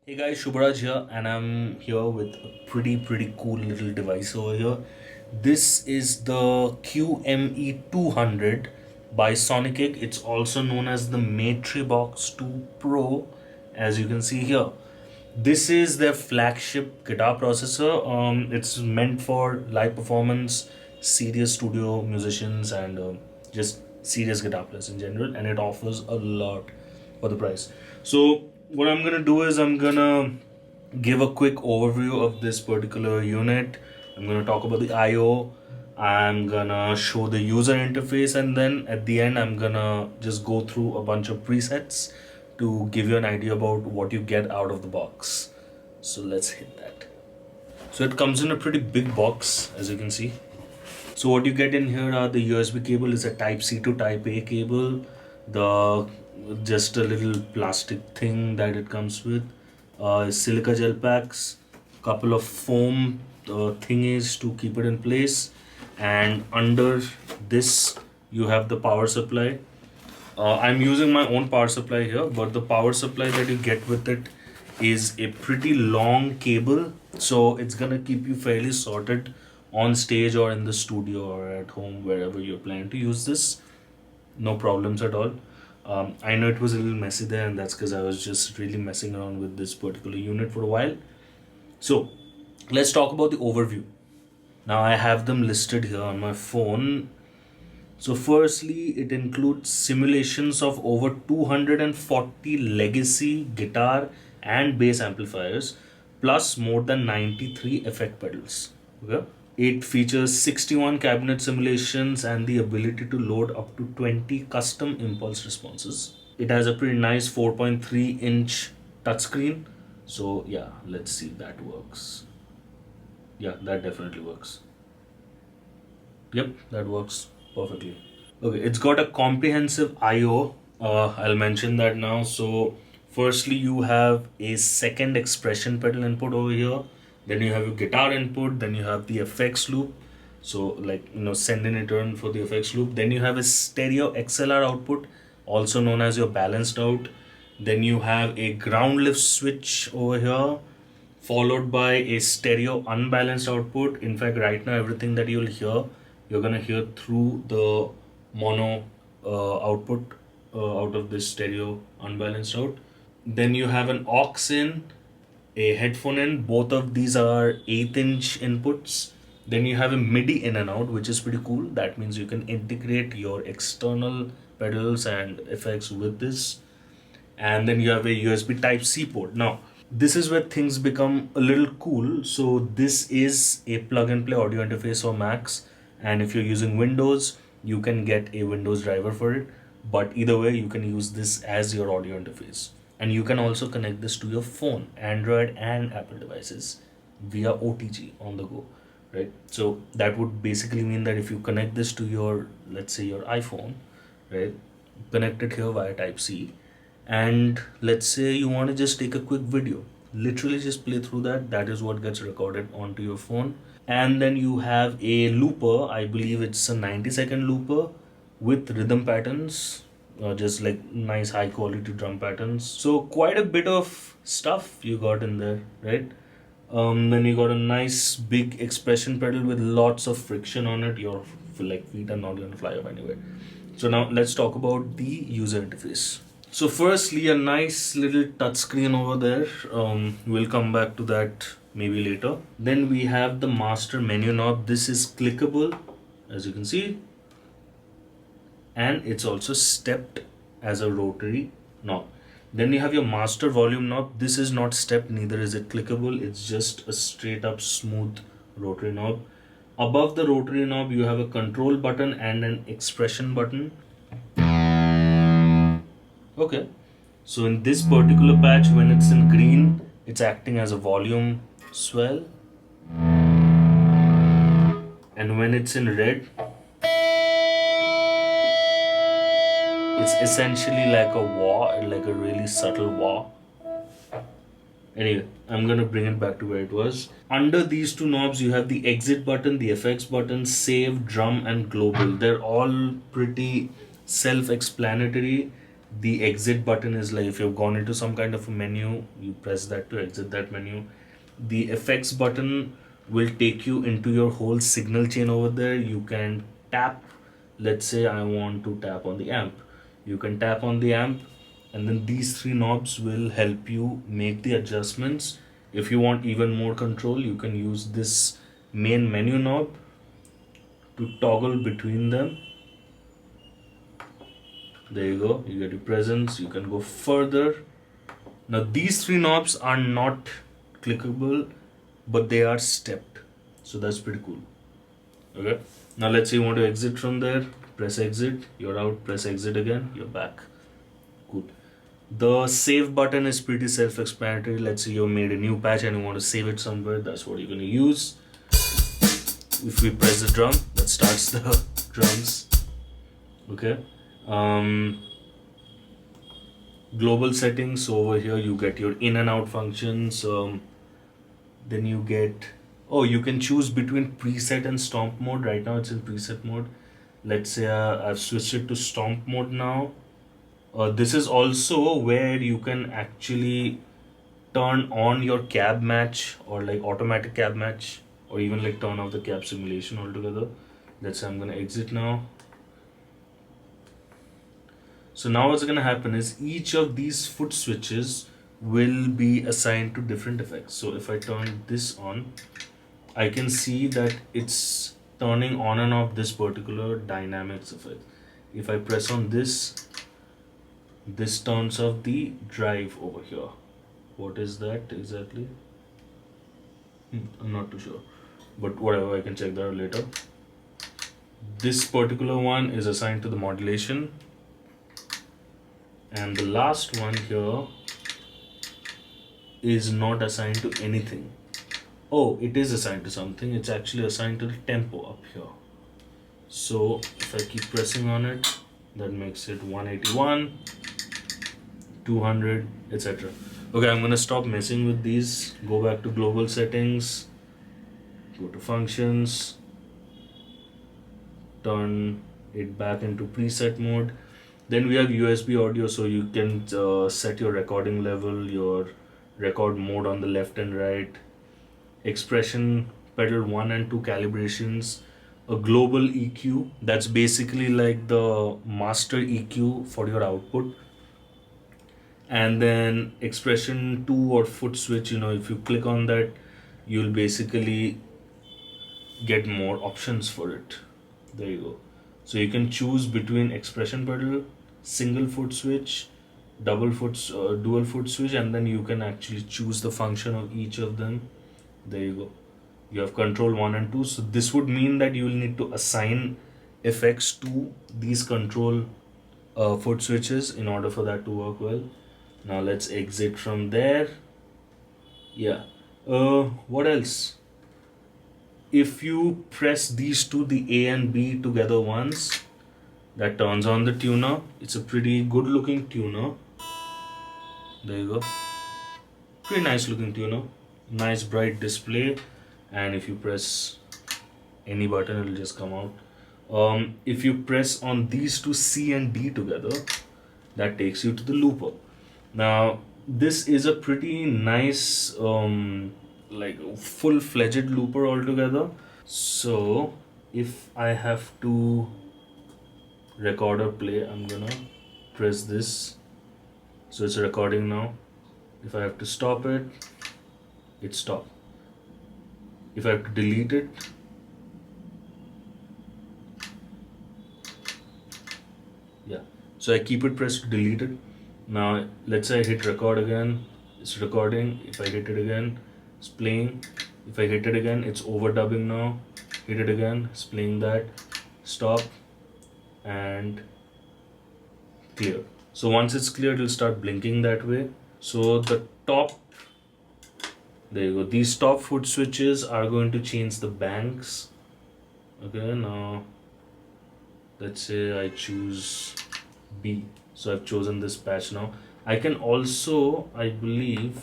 Hey guys, Subharaj here, and I'm here with a pretty cool little device over here. This is the QME 200 by Sonicake. It's also known as the Matribox 2 Pro, as you can see here. This is their flagship guitar processor. It's meant for live performance, serious studio musicians, and just serious guitar players in general. And it offers a lot for the price. So what I'm gonna do is I'm gonna give a quick overview of this particular unit. I'm gonna talk about the I/O. I'm gonna show the user interface, and then at the end I'm gonna just go through a bunch of presets to give you an idea about what you get out of the box. So let's hit that. So it comes in a pretty big box, as you can see. So what you get in here are the USB cable is a Type C to Type A cable, the just a little plastic thing that it comes with, silica gel packs, couple of foam thingies to keep it in place, and under this you have the power supply. I'm using my own power supply here, but the power supply that you get with it is a pretty long cable, so it's gonna keep you fairly sorted on stage or in the studio or at home, wherever you're planning to use this. No problems at all. I know it was a little messy there, and that's because I was just really messing around with this particular unit for a while. So let's talk about the overview. Now I have them listed here on my phone. So, firstly, it includes simulations of over 240 legacy guitar and bass amplifiers, plus more than 93 effect pedals. Okay. It features 61 cabinet simulations and the ability to load up to 20 custom impulse responses. It has a pretty nice 4.3-inch touchscreen. So, yeah, let's see if that works. Yeah, that definitely works. Yep, that works perfectly. Okay, it's got a comprehensive I/O. I'll mention that now. So, firstly, you have a second expression pedal input over here. Then you have your guitar input. Then you have the effects loop. So, like send in return for the effects loop. Then you have a stereo XLR output, also known as your balanced out. Then you have a ground lift switch over here, followed by a stereo unbalanced output. In fact, right now, everything that you're gonna hear through the mono output out of this stereo unbalanced out. Then you have an aux in, a headphone in. Both of these are 8-inch inputs. Then you have a MIDI in and out, which is pretty cool. That means you can integrate your external pedals and effects with this. And then you have a USB Type C port. Now, this is where things become a little cool. So this is a plug and play audio interface for Macs, and if you're using Windows, you can get a Windows driver for it. But either way, you can use this as your audio interface, and you can also connect this to your phone, Android and Apple devices, via OTG on the go, right? So that would basically mean that if you connect this to your, let's say, your iPhone, right, connect it here via Type C, and let's say you want to just take a quick video, literally just play through that is what gets recorded onto your phone. And then you have a looper. I believe it's a 90-second looper with rhythm patterns, just like nice high quality drum patterns. So quite a bit of stuff you got in there, right? Then you got a nice big expression pedal with lots of friction on it. Your feet are not going to fly off anywhere. So now let's talk about the user interface. So firstly, a nice little touchscreen over there. We'll come back to that maybe later. Then we have the master menu knob. This is clickable, as you can see, and it's also stepped as a rotary knob. Then you have your master volume knob. This is not stepped, neither is it clickable. It's just a straight up smooth rotary knob. Above the rotary knob, you have a control button and an expression button. Okay, so in this particular patch, when it's in green, it's acting as a volume swell, and when it's in red, it's essentially like a wah, like a really subtle wah. Anyway, I'm gonna bring it back to where it was. Under these two knobs, you have the exit button, the effects button, save, drum, and global. They're all pretty self-explanatory, The exit button is like if you've gone into some kind of a menu, you press that to exit that menu. The effects button will take you into your whole signal chain over there. You can tap, let's say I want to tap on the amp. You can tap on the amp, and then these three knobs will help you make the adjustments. If you want even more control, you can use this main menu knob to toggle between them. There you go, you get your presence, you can go further. Now these three knobs are not clickable, but they are stepped, so that's pretty cool. Okay, now let's say you want to exit from there, press exit, you're out, press exit again, you're back. Cool. The save button is pretty self-explanatory. Let's say you made a new patch and you want to save it somewhere, that's what you're going to use. If we press the drum, that starts the drums. Okay. Global settings, so over here you get your in and out functions. Then you get, oh, you can choose between preset and stomp mode. Right now it's in preset mode. Let's say I've switched it to stomp mode now. This is also where you can actually turn on your cab match, or like automatic cab match, or even like turn off the cab simulation altogether. Let's say I'm gonna exit now. So now what's gonna happen is each of these foot switches will be assigned to different effects. So if I turn this on, I can see that it's turning on and off this particular dynamics effect. If I press on this, this turns off the drive over here. What is that exactly? I'm not too sure, but whatever, I can check that out later. This particular one is assigned to the modulation, and the last one here is not assigned to anything. Oh, it is assigned to something. It's actually assigned to the tempo up here. So if I keep pressing on it, that makes it 181, 200, etc. Okay, I'm gonna stop messing with these. Go back to global settings, go to functions, turn it back into preset mode. Then we have USB audio, so you can set your recording level, your record mode on the left and right, expression pedal 1 and 2 calibrations, a global EQ, that's basically like the master EQ for your output, and then expression 2 or foot switch. If you click on that, you'll basically get more options for it. There you go. So you can choose between expression pedal, single foot switch, dual foot switch, and then you can actually choose the function of each of them. There you go. You have control 1 and 2. So this would mean that you will need to assign effects to these control foot switches in order for that to work well. Now let's exit from there. Yeah. What else? If you press these two, the A and B together once, that turns on the tuner. It's a pretty good looking tuner. There you go. Pretty nice looking tuner. Nice bright display. And if you press any button, it'll just come out. If you press on these two, C and D together, that takes you to the looper. Now this is a pretty nice like full-fledged looper altogether. So if I have to record or play, I'm gonna press this, so it's recording now. If I have to stop it, it stopped. If I have to delete it, yeah, so I keep it pressed to delete it. Now let's say I hit record again, it's recording. If I hit it again, it's playing. If I hit it again, it's overdubbing now. Hit it again, it's playing that. Stop and clear. So once it's clear, it'll start blinking that way. So the top, there you go, these top foot switches are going to change the banks. Okay, now let's say I choose B. So I've chosen this patch now. I can also, I believe,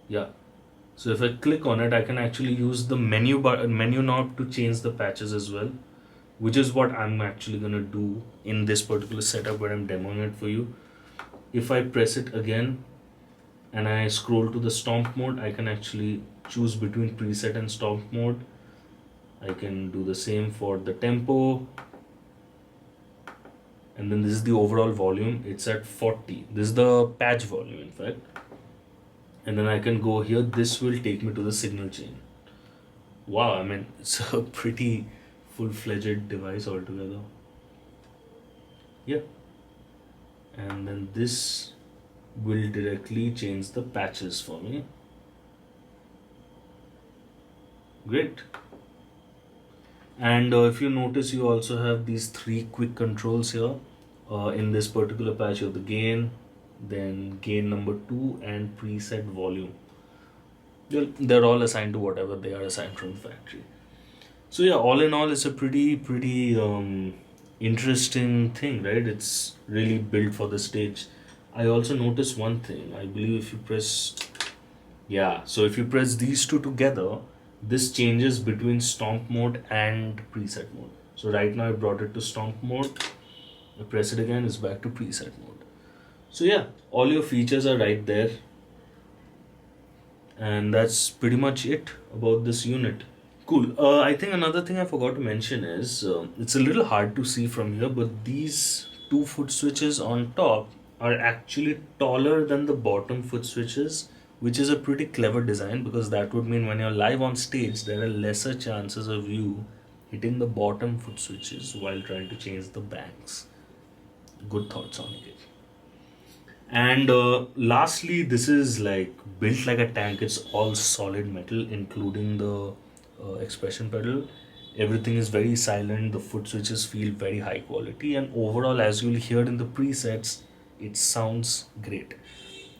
yeah, so if I click on it, I can actually use the menu knob to change the patches as well. which is what I'm actually gonna do in this particular setup where I'm demoing it for you. If I press it again and I scroll to the stomp mode, I can actually choose between preset and stomp mode. I can do the same for the tempo, and then this is the overall volume. It's at 40. This is the patch volume, in fact. And then I can go here. This will take me to the signal chain. Wow, I mean, it's a pretty full-fledged device altogether. Yeah. And then this will directly change the patches for me. Great. And if you notice, you also have these three quick controls here. In this particular patch, you have the gain, then gain number 2, and preset volume. Well, they're all assigned to whatever they are assigned from the factory. So yeah, all in all, it's a pretty interesting thing, right? It's really built for the stage. I also noticed one thing. I believe if you press, yeah, so if you press these two together, this changes between stomp mode and preset mode. So right now I brought it to stomp mode. I press it again, it's back to preset mode. So yeah, all your features are right there. And that's pretty much it about this unit. Cool. I think another thing I forgot to mention is it's a little hard to see from here, but these two foot switches on top are actually taller than the bottom foot switches, which is a pretty clever design because that would mean when you're live on stage, there are lesser chances of you hitting the bottom foot switches while trying to change the banks. Good thoughts on it. And lastly, this is like built like a tank. It's all solid metal, including the expression pedal. Everything is very silent. The foot switches feel very high quality, and overall, as you'll hear in the presets, it sounds great.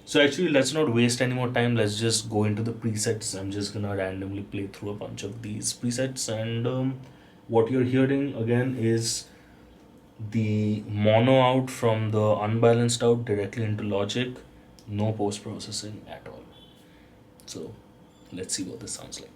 So actually, let's not waste any more time. Let's just go into the presets. I'm just gonna randomly play through a bunch of these presets, and what you're hearing again is the mono out from the unbalanced out directly into Logic, no post processing at all. So let's see what this sounds like.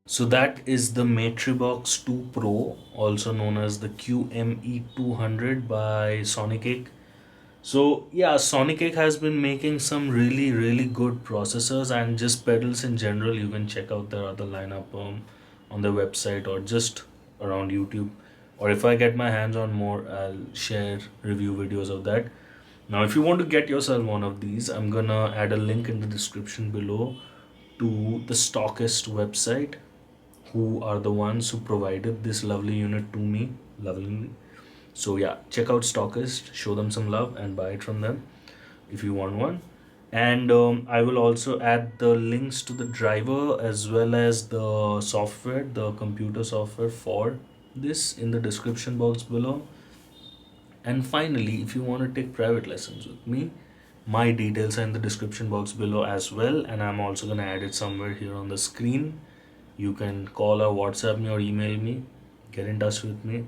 So that is the Matribox 2 Pro, also known as the QME 200 by Sonicake. So yeah, Sonicake has been making some really good processors and just pedals in general. You can check out their other lineup on their website or just around YouTube. Or if I get my hands on more, I'll share review videos of that. Now, if you want to get yourself one of these, I'm gonna add a link in the description below to the Stockist website, who are the ones who provided this lovely unit to me. Lovely. So yeah, check out Stockist, show them some love, and buy it from them if you want one. And I will also add the links to the driver as well as the software, the computer software for this in the description box below. And finally, if you want to take private lessons with me, my details are in the description box below as well, and I'm also going to add it somewhere here on the screen. You can call or WhatsApp me or email me, get in touch with me.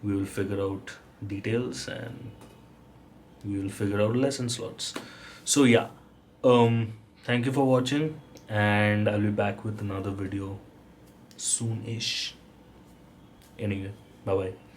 We will figure out details and we will figure out lesson slots. So yeah, thank you for watching, and I'll be back with another video soon-ish. Anyway, bye bye.